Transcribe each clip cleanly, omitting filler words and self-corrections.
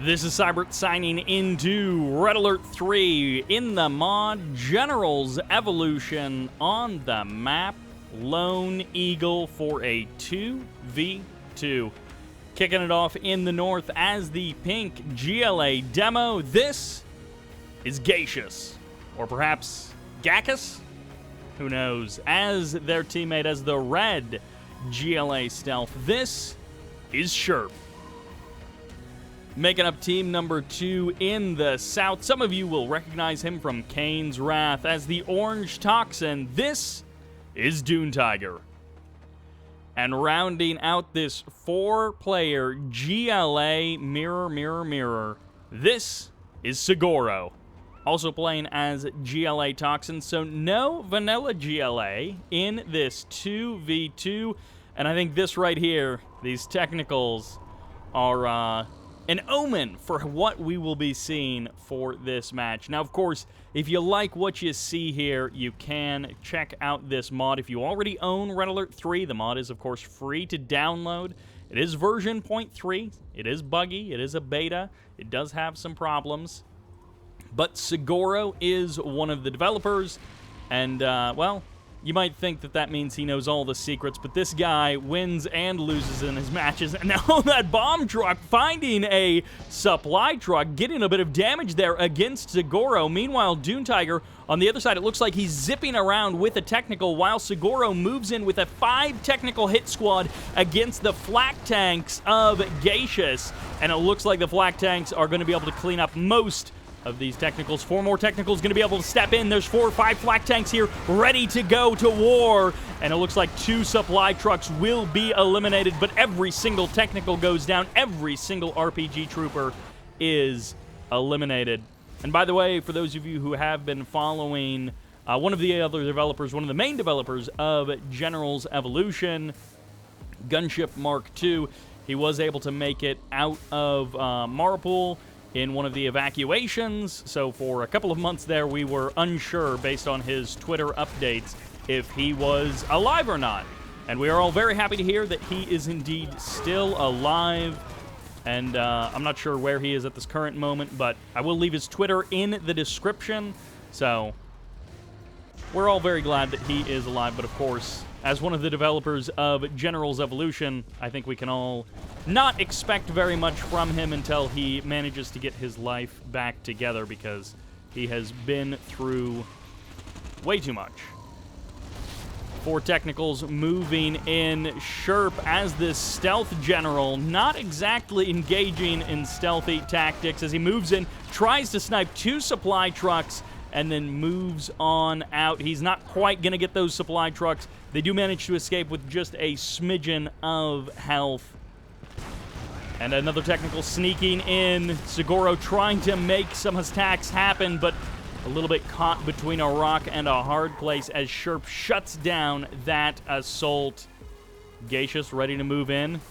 This is Cybert signing into Red Alert 3 in the mod Generals Evolution on the map Lone Eagle for a 2v2. Kicking it off in the north as the pink GLA demo. This is Gaseous, or perhaps Gackus? Who knows? As their teammate as the red GLA stealth. This is Sherp. Making up team number 2 in the south. Some of you will recognize him from Kane's Wrath as the orange toxin. This is Dune Tiger. And rounding out this 4-player GLA mirror, this is Seguro. Also playing as GLA Toxin, so no vanilla GLA in this 2v2. And I think this right here, these technicals, are an omen for what we will be seeing for this match. Now, of course, if you like what you see here, you can check out this mod. If you already own Red Alert 3, the mod is, of course, free to download. It is version 0.3. It is buggy. It is a beta. It does have some problems. But Seguro is one of the developers, and, well, you might think that that means he knows all the secrets, but this guy wins and loses in his matches. And now that bomb truck finding a supply truck, getting a bit of damage there against Seguro. Meanwhile, Dune Tiger on the other side, it looks like he's zipping around with a technical while Seguro moves in with a 5 technical hit squad against the flak tanks of Gaseous. And it looks like the flak tanks are going to be able to clean up most of these technicals. 4 more technicals going to be able to step in. There's 4 or 5 flak tanks here ready to go to war. And it looks like 2 supply trucks will be eliminated, but every single technical goes down. Every single RPG trooper is eliminated. And by the way, for those of you who have been following one of the other developers, one of the main developers of Generals Evolution, Gunship Mark II, he was able to make it out of Maripol in one of the evacuations, so for a couple of months there, we were unsure, based on his Twitter updates, if he was alive or not. And we are all very happy to hear that he is indeed still alive, and I'm not sure where he is at this current moment, but I will leave his Twitter in the description, so we're all very glad that he is alive. But of course, as one of the developers of Generals Evolution, I think we can all not expect very much from him until he manages to get his life back together, because he has been through way too much. 4 technicals moving in. Sherp as this stealth general, not exactly engaging in stealthy tactics as he moves in, tries to snipe 2 supply trucks, and then moves on out. He's not quite going to get those supply trucks. They do manage to escape with just a smidgen of health. And another technical sneaking in. Seguro trying to make some attacks happen, but a little bit caught between a rock and a hard place as Sherp shuts down that assault. Gaseous ready to move in.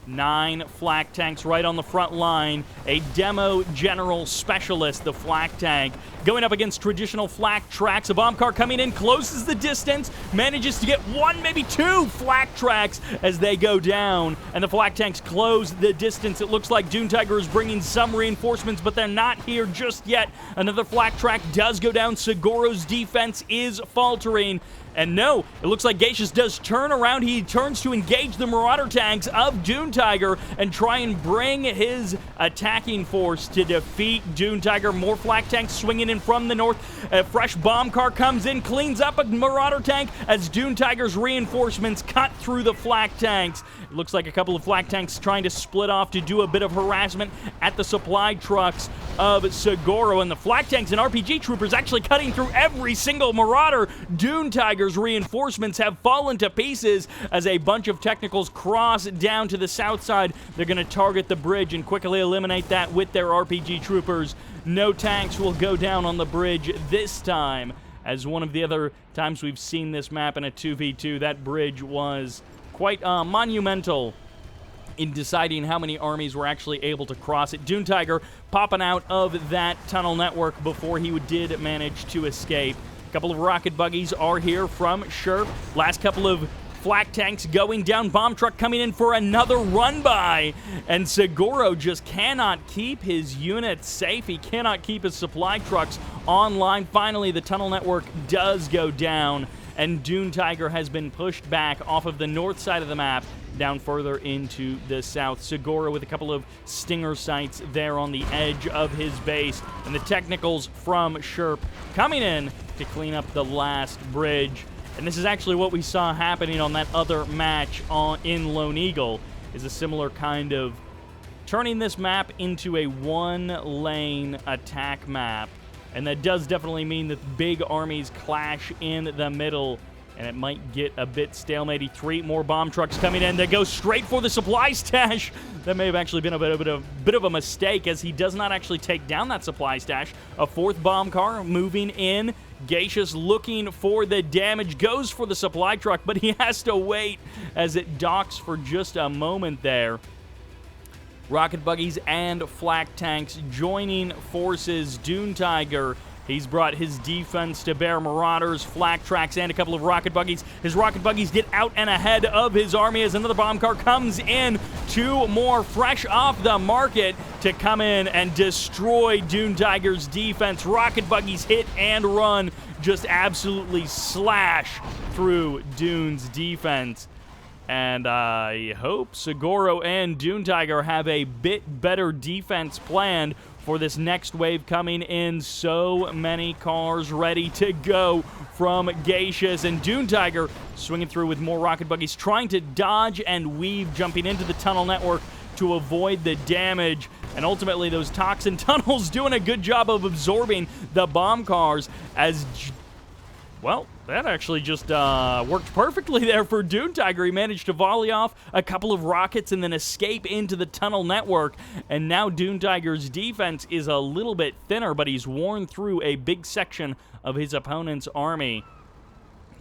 9 flak tanks right on the front line. A demo general specialist, the flak tank, going up against traditional flak tracks. A bomb car coming in, closes the distance, manages to get 1, maybe 2 flak tracks as they go down, and the flak tanks close the distance. It looks like Dune Tiger is bringing some reinforcements, but they're not here just yet. Another flak track does go down. Seguro's defense is faltering. And no, it looks like Gaseous does turn around. He turns to engage the Marauder tanks of Dune Tiger and try and bring his attacking force to defeat Dune Tiger. More flak tanks swinging in from the north. A fresh bomb car comes in, cleans up a Marauder tank as Dune Tiger's reinforcements cut through the flak tanks. It looks like a couple of flak tanks trying to split off to do a bit of harassment at the supply trucks of Seguro. And the flak tanks and RPG troopers actually cutting through every single Marauder. Dune Tiger's reinforcements have fallen to pieces as a bunch of technicals cross down to the south side. They're going to target the bridge and quickly eliminate that with their RPG troopers. No tanks will go down on the bridge this time, as one of the other times we've seen this map in a 2v2, that bridge was quite monumental in deciding how many armies were actually able to cross it. Dune Tiger popping out of that tunnel network before he did manage to escape. A couple of rocket buggies are here from Sherp. Last couple of Flak tanks going down. Bomb truck coming in for another run by. And Seguro just cannot keep his units safe. He cannot keep his supply trucks online. Finally, the tunnel network does go down. And Dune Tiger has been pushed back off of the north side of the map down further into the south. Seguro with a couple of stinger sites there on the edge of his base. And the technicals from Sherp coming in to clean up the last bridge. And this is actually what we saw happening on that other match in Lone Eagle, is a similar kind of turning this map into a one-lane attack map. And that does definitely mean that big armies clash in the middle, and it might get a bit stalematy. 3 more bomb trucks coming in. They go straight for the supply stash. That may have actually been a bit of a mistake, as he does not actually take down that supply stash. A 4th bomb car moving in. Gaseous looking for the damage, goes for the supply truck, but he has to wait as it docks for just a moment there. Rocket buggies and flak tanks joining forces. Dune Tiger, he's brought his defense to bear. Marauders, flak tracks, and a couple of rocket buggies. His rocket buggies get out and ahead of his army as another bomb car comes in. 2 more fresh off the market to come in and destroy Dune Tiger's defense. Rocket buggies hit and run, just absolutely slash through Dune's defense. And I hope Seguro and Dune Tiger have a bit better defense planned for this next wave coming in. So many cars ready to go from Gaseous, and Dune Tiger swinging through with more rocket buggies, trying to dodge and weave, jumping into the tunnel network to avoid the damage. And ultimately, those toxin tunnels doing a good job of absorbing the bomb cars as... Well, that actually just worked perfectly there for Dune Tiger. He managed to volley off a couple of rockets and then escape into the tunnel network. And now Dune Tiger's defense is a little bit thinner, but he's worn through a big section of his opponent's army.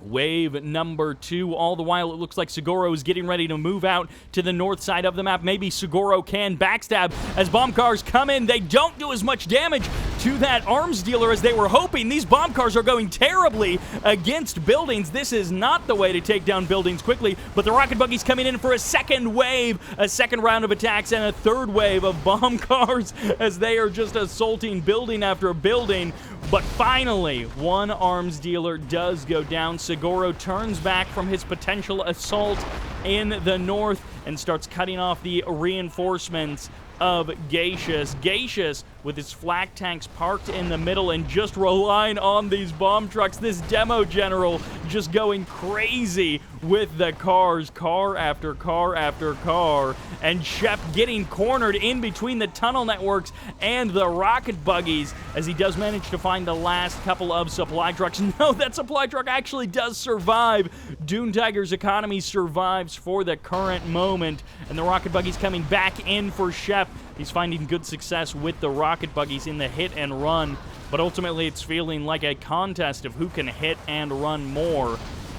Wave number 2. All the while, it looks like Seguro is getting ready to move out to the north side of the map. Maybe Seguro can backstab as bomb cars come in. They don't do as much damage to that arms dealer as they were hoping. These bomb cars are going terribly against buildings. This is not the way to take down buildings quickly, but the rocket buggies coming in for a second wave, a second round of attacks, and a third wave of bomb cars as they are just assaulting building after building. But finally, one arms dealer does go down. Seguro turns back from his potential assault in the north and starts cutting off the reinforcements of Gaseous. Gaseous with his flak tanks parked in the middle and just relying on these bomb trucks. This demo general just going crazy with the cars, car after car after car. And Shep getting cornered in between the tunnel networks and the rocket buggies as he does manage to find the last couple of supply trucks. No, that supply truck actually does survive. Dune Tiger's economy survives for the current moment, and the rocket buggies coming back in for Shep. He's finding good success with the rocket buggies in the hit and run, but ultimately it's feeling like a contest of who can hit and run more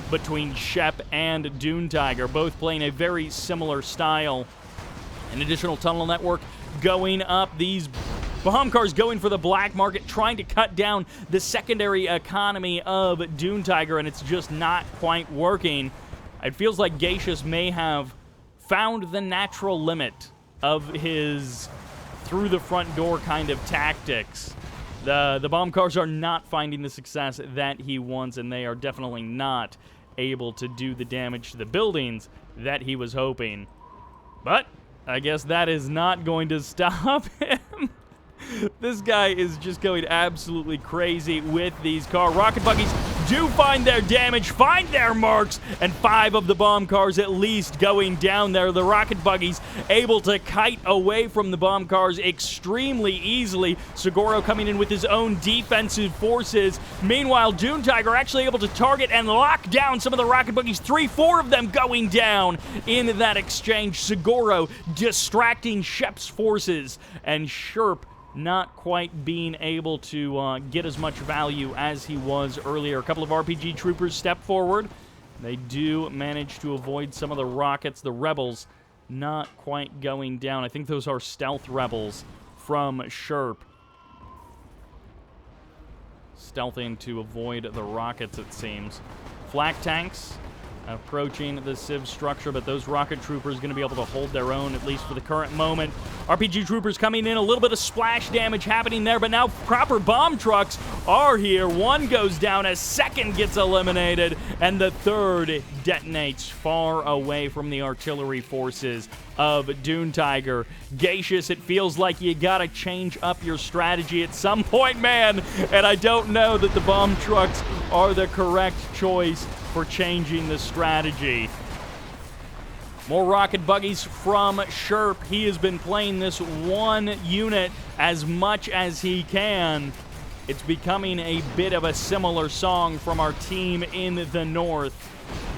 between Shep and Dune Tiger, both playing a very similar style. An additional tunnel network going up. These bomb cars going for the black market, trying to cut down the secondary economy of Dune Tiger, and it's just not quite working. It feels like Gaseous may have found the natural limit of his through the front door kind of tactics. The bomb cars are not finding the success that he wants, and they are definitely not able to do the damage to the buildings that he was hoping. But I guess that is not going to stop him. This guy is just going absolutely crazy with these car. Rocket buggies do find their damage, find their marks, and 5 of the bomb cars at least going down there. The rocket buggies able to kite away from the bomb cars extremely easily. Seguro coming in with his own defensive forces. Meanwhile, Dune Tiger actually able to target and lock down some of the rocket buggies. 3-4 of them going down in that exchange. Seguro distracting Shep's forces, and Sherp not quite being able to get as much value as he was earlier. A couple of RPG troopers step forward. They do manage to avoid some of the rockets. The rebels not quite going down. I think those are stealth rebels from Sherp. Stealthing to avoid the rockets, it seems. Flak tanks approaching the Civ structure, but those rocket troopers going to be able to hold their own, at least for the current moment. RPG troopers coming in, a little bit of splash damage happening there, but now proper bomb trucks are here. One goes down, a second gets eliminated, and the third detonates far away from the artillery forces of Dune Tiger. Gaseous, it feels like you gotta change up your strategy at some point, man, and I don't know that the bomb trucks are the correct choice for changing the strategy. More rocket buggies from Sherp. He has been playing this one unit as much as he can. It's becoming a bit of a similar song from our team in the north.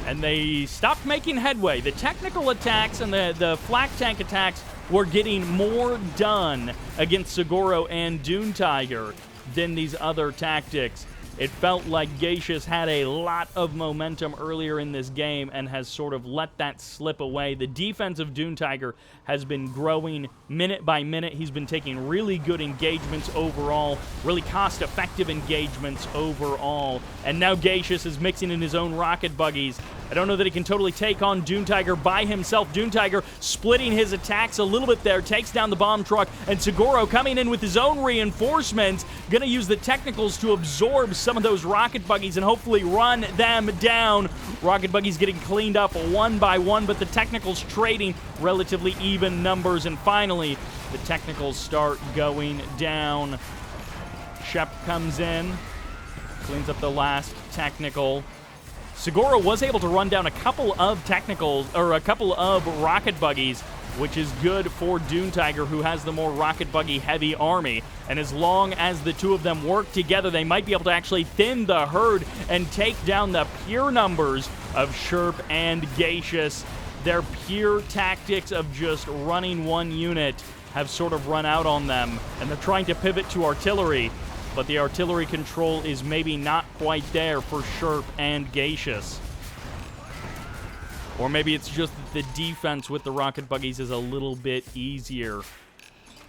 And they stopped making headway. The technical attacks and the flak tank attacks were getting more done against Seguro and Dune Tiger than these other tactics. It felt like Gaseous had a lot of momentum earlier in this game and has sort of let that slip away. The defense of Dune Tiger has been growing minute by minute. He's been taking really good engagements overall, really cost-effective engagements overall. And now Gaseous is mixing in his own rocket buggies. I don't know that he can totally take on Dune Tiger by himself. Dune Tiger splitting his attacks a little bit there, takes down the bomb truck, and Seguro coming in with his own reinforcements, gonna use the technicals to absorb some of those rocket buggies and hopefully run them down. Rocket buggies getting cleaned up one by one, but the technicals trading relatively even numbers, and finally, the technicals start going down. Shep comes in, cleans up the last technical. Seguro was able to run down a couple of technicals, or a couple of rocket buggies, which is good for Dune Tiger, who has the more rocket buggy heavy army. And as long as the two of them work together, they might be able to actually thin the herd and take down the pure numbers of Sherp and Gaseous. Their pure tactics of just running one unit have sort of run out on them, and they're trying to pivot to artillery. But the artillery control is maybe not quite there for Sherp and Gaseous. Or maybe it's just that the defense with the rocket buggies is a little bit easier.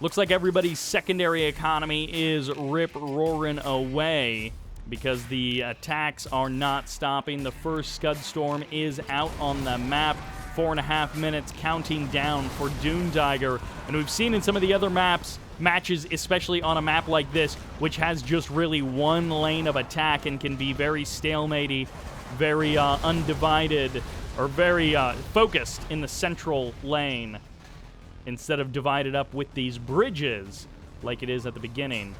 Looks like everybody's secondary economy is rip-roaring away because the attacks are not stopping. The first Scud Storm is out on the map. 4.5 minutes counting down for Dune Tiger. And we've seen in some of the other matches, especially on a map like this, which has just really one lane of attack and can be very stalematey, very undivided, or very focused in the central lane instead of divided up with these bridges like it is at the beginning.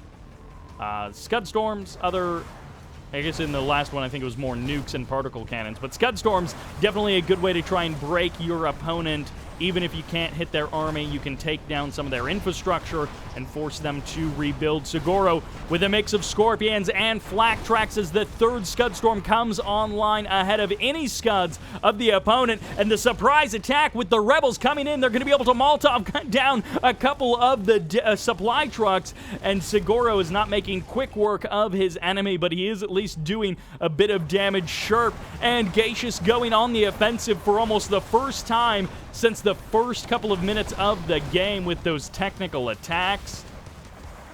Scud Storms, I guess in the last one I think it was more nukes and particle cannons, but Scud Storms, definitely a good way to try and break your opponent. Even if you can't hit their army, you can take down some of their infrastructure and force them to rebuild. Seguro with a mix of Scorpions and Flak Tracks as the third Scud Storm comes online ahead of any Scuds of the opponent. And the surprise attack with the Rebels coming in, they're going to be able to Molotov down a couple of the supply trucks. And Seguro is not making quick work of his enemy, but he is at least doing a bit of damage. Sherp and Gaseous going on the offensive for almost the first time since the first couple of minutes of the game with those technical attacks.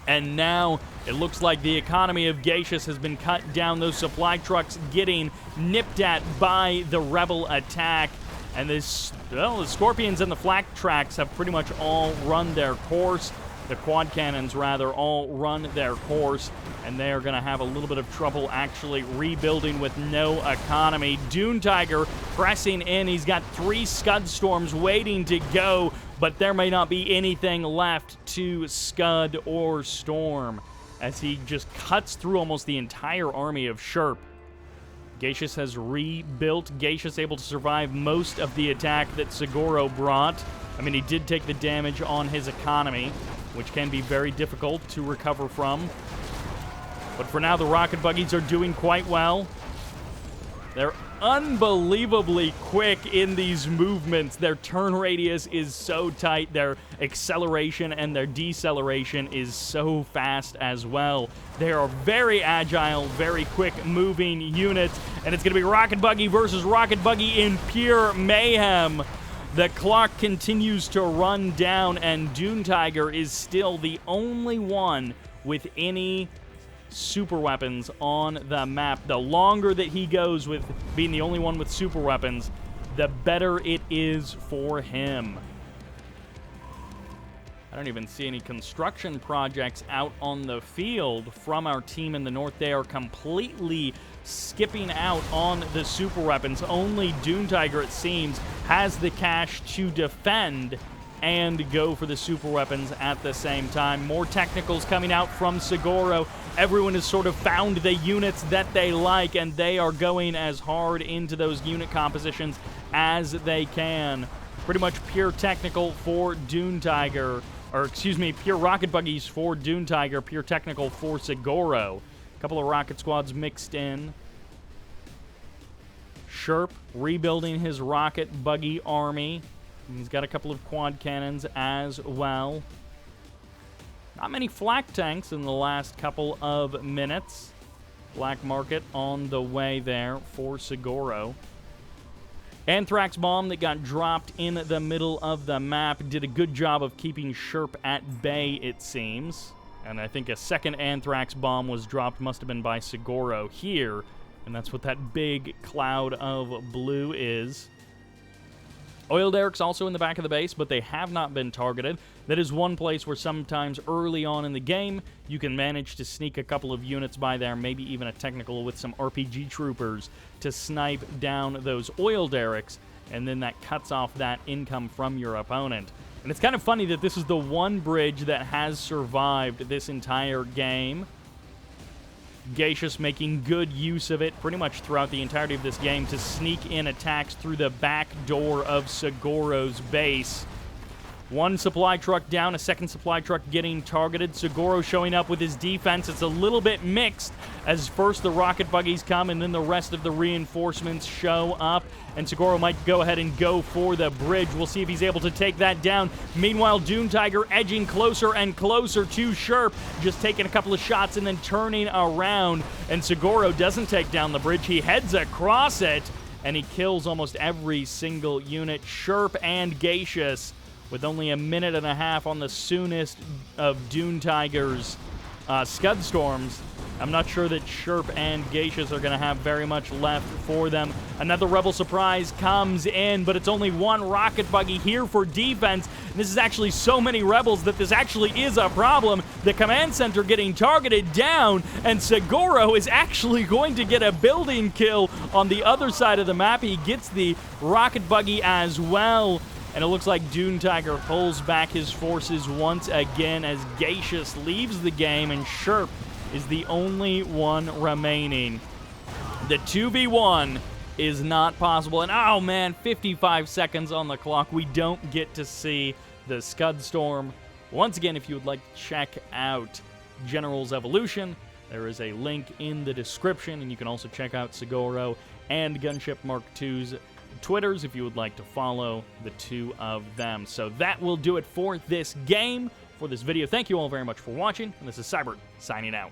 And now it looks like the economy of Gaseous has been cut down. Those supply trucks getting nipped at by the Rebel attack. And the Scorpions and the Flak Tracks have pretty much all run their course. The quad cannons, rather, all run their course, and they are going to have a little bit of trouble actually rebuilding with no economy. Dune Tiger pressing in. He's got 3 Scud Storms waiting to go, but there may not be anything left to Scud or Storm as he just cuts through almost the entire army of Sherp. Gaseous has rebuilt. Gaseous able to survive most of the attack that Seguro brought. I mean, he did take the damage on his economy, which can be very difficult to recover from. But for now, the rocket buggies are doing quite well. They're unbelievably quick in these movements. Their turn radius is so tight. Their acceleration and their deceleration is so fast as well. They are very agile, very quick moving units. And it's going to be rocket buggy versus rocket buggy in pure mayhem. The clock continues to run down, and Dune Tiger is still the only one with any super weapons on the map. The longer that he goes with being the only one with super weapons, the better it is for him. I don't even see any construction projects out on the field from our team in the north. They are completely skipping out on the super weapons. Only Dune Tiger, it seems, has the cash to defend and go for the super weapons at the same time. More technicals coming out from Seguro. Everyone has sort of found the units that they like, and they are going as hard into those unit compositions as they can. Pretty much pure technical for Dune Tiger. Or, excuse me, pure rocket buggies for Dune Tiger, pure technical for Seguro. A couple of rocket squads mixed in. Sherp rebuilding his rocket buggy army. He's got a couple of quad cannons as well. Not many flak tanks in the last couple of minutes. Black market on the way there for Seguro. Anthrax bomb that got dropped in the middle of the map did a good job of keeping Sherp at bay, it seems. And I think a second Anthrax bomb was dropped, must have been by Seguro here. And that's what that big cloud of blue is. Oil derricks also in the back of the base, but they have not been targeted. That is one place where sometimes early on in the game, you can manage to sneak a couple of units by there, maybe even a technical with some RPG troopers to snipe down those oil derricks, and then that cuts off that income from your opponent. And it's kind of funny that this is the one bridge that has survived this entire game. Gaseous making good use of it pretty much throughout the entirety of this game to sneak in attacks through the back door of Seguro's base. One supply truck down, a second supply truck getting targeted. Seguro showing up with his defense. It's a little bit mixed as first the rocket buggies come and then the rest of the reinforcements show up. And Seguro might go ahead and go for the bridge. We'll see if he's able to take that down. Meanwhile, Dune Tiger edging closer and closer to Sherp, just taking a couple of shots and then turning around. And Seguro doesn't take down the bridge. He heads across it, and he kills almost every single unit. Sherp and Gaseous with only a minute and a half on the soonest of Dune Tiger's Scud Storms. I'm not sure that Sherp and Gaseous are going to have very much left for them. Another Rebel surprise comes in, but it's only one rocket buggy here for defense. And this is actually so many Rebels that this actually is a problem. The command center getting targeted down, and Seguro is actually going to get a building kill on the other side of the map. He gets the rocket buggy as well. And it looks like Dune Tiger pulls back his forces once again as Gaseous leaves the game, and Sherp is the only one remaining. The 2v1 is not possible. And oh man, 55 seconds on the clock. We don't get to see the Scud Storm. Once again, if you would like to check out General's Evolution, there is a link in the description, and you can also check out Seguro and Gunship Mark II's Twitters if you would like to follow the two of them. So that will do it for this game, for this video. Thank you all very much for watching, and this is Cyber signing out.